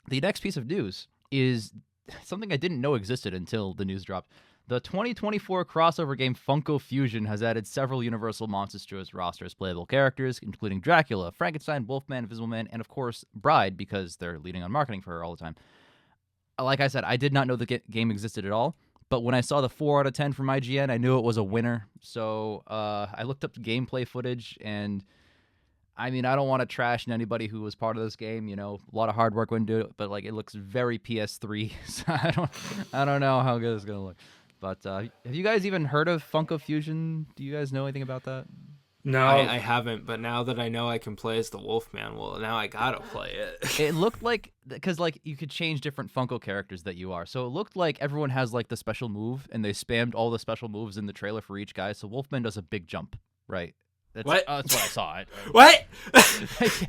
The next piece of news is something I didn't know existed until the news dropped. The 2024 crossover game Funko Fusion has added several Universal monsters to its roster as playable characters, including Dracula, Frankenstein, Wolfman, Invisible Man, and of course Bride, because they're leading on marketing for her all the time. Like I said, I did not know the game existed at all, but when I saw the 4 out of 10 from IGN, I knew it was a winner. So I looked up gameplay footage, and I mean, I don't want to trash anybody who was part of this game. A lot of hard work went into it, but like it looks very PS3. So I don't know how good it's gonna look. But have you guys even heard of Funko Fusion? Do you guys know anything about that? No, I haven't, but now that I know I can play as the Wolfman, well, now I gotta play it. It looked like, because like you could change different Funko characters that you are. So it looked like everyone has like the special move, and they spammed all the special moves in the trailer for each guy. So Wolfman does a big jump, right? That's What? That's what I saw. What?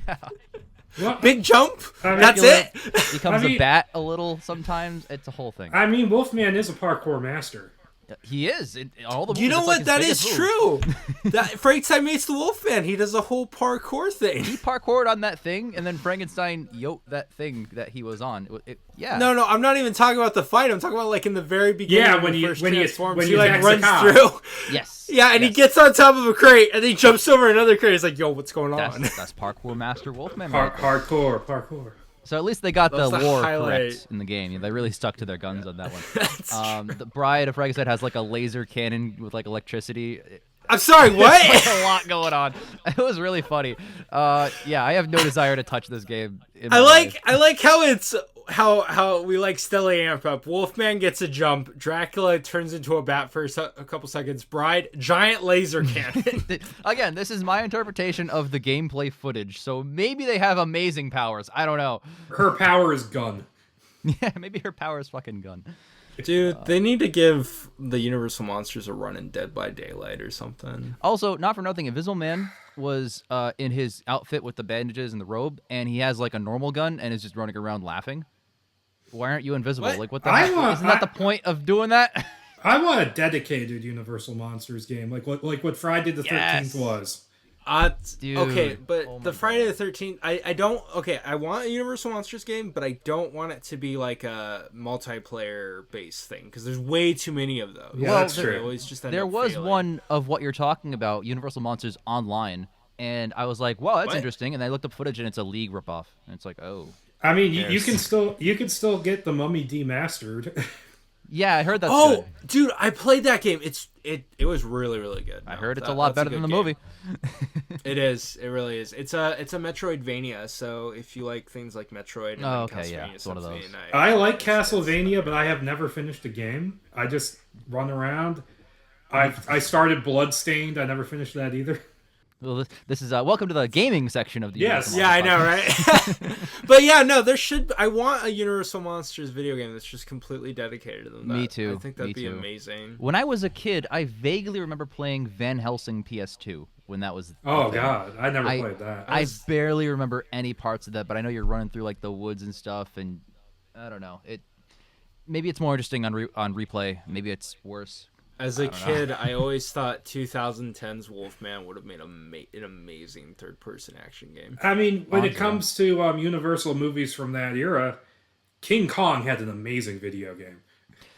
Yeah. What? Big jump? I mean, That's it? Becomes a bat a little sometimes. It's a whole thing. I mean, Wolfman is a parkour master. He is. All the You know moves, what? it's That like is his biggest move. true. That Frankenstein meets the Wolfman. He does a whole parkour thing. He parkoured on that thing, and then Frankenstein yoked that thing that he was on. Yeah. No, I'm not even talking about the fight. I'm talking about like in the very beginning. Yeah, when he first transforms, when he he like attacks runs the cop. through. Yes. Yeah, and he gets on top of a crate, and he jumps over another crate. He's like, "Yo, what's going on?" That's parkour master Wolfman. Right there. Parkour. So at least they got the That's the lore highlight. correct in the game. They really stuck to their guns on that one. The Bride of Frankenstein has like a laser cannon with like electricity. I'm sorry, what? There's like a lot going on. It was really funny. Yeah, I have no desire to touch this game. In my life. I like how it's how we like Stella amp up. Wolfman gets a jump. Dracula turns into a bat for a couple seconds. Bride, giant laser cannon. Again, this is my interpretation of the gameplay footage. So maybe they have amazing powers. I don't know. Her power is gun. Yeah, maybe her power is fucking gun. Dude, they need to give the Universal Monsters a run in Dead by Daylight or something. Also, not for nothing, Invisible Man was in his outfit with the bandages and the robe, and he has like a normal gun and is just running around laughing. Why aren't you invisible? What? Like, what the heck? Isn't that the point of doing that? I want a dedicated Universal Monsters game, like what Friday the 13th was. Dude. Okay, but Oh my the Friday the 13th, I don't. Okay, I want a Universal Monsters game, but I don't want it to be like a multiplayer based thing because there's way too many of those. Yeah, that's true. They always just end There up was failing. one of what you're talking about, Universal Monsters Online, and I was like, wow, that's What? interesting. And I looked up footage, and it's a League ripoff. And it's like, oh. I mean, you can still get the Mummy demastered. Yeah, I heard that's Oh, good. dude, I played that game. It was really really good. I No, heard it's a lot that's better than good the movie. game. It is. It really is. It's a Metroidvania. So if you like things like Metroid, and Oh, then okay, yeah, Castlevania, it's one of those. Symphony, I like Castlevania, but I have never finished a game. I just run around. I started Bloodstained. I never finished that either. Well, this is welcome to the gaming section of the Yes. Universal Yeah, I Monsters know, right? But yeah, no, there should. I want a Universal Monsters video game that's just completely dedicated to them. Me too, I think that'd me be too. amazing. When I was a kid, I vaguely remember playing Van Helsing PS2 when that was. Oh a thing. God, I never played that. I barely remember any parts of that, but I know you're running through like the woods and stuff, and I don't know. Maybe it's more interesting on replay. Maybe it's worse. As a kid, I always thought 2010's Wolfman would have made an amazing third-person action game. I mean, when it Bonzo. comes to Universal movies from that era, King Kong had an amazing video game.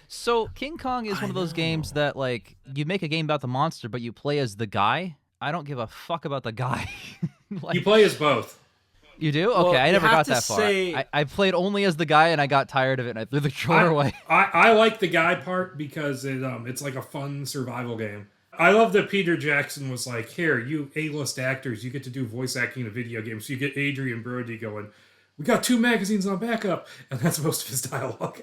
So King Kong is one of those games that like you make a game about the monster, but you play as the guy. I don't give a fuck about the guy. Like, You play as both. you do? Well, Okay, I you never have got to that far. say- I played only as the guy, and I got tired of it, and I threw the controller away. I like the guy part because it's like a fun survival game. I love that Peter Jackson was like, here, you A-list actors, you get to do voice acting in a video game. So you get Adrian Brody going, we got 2 magazines on backup. And that's most of his dialogue.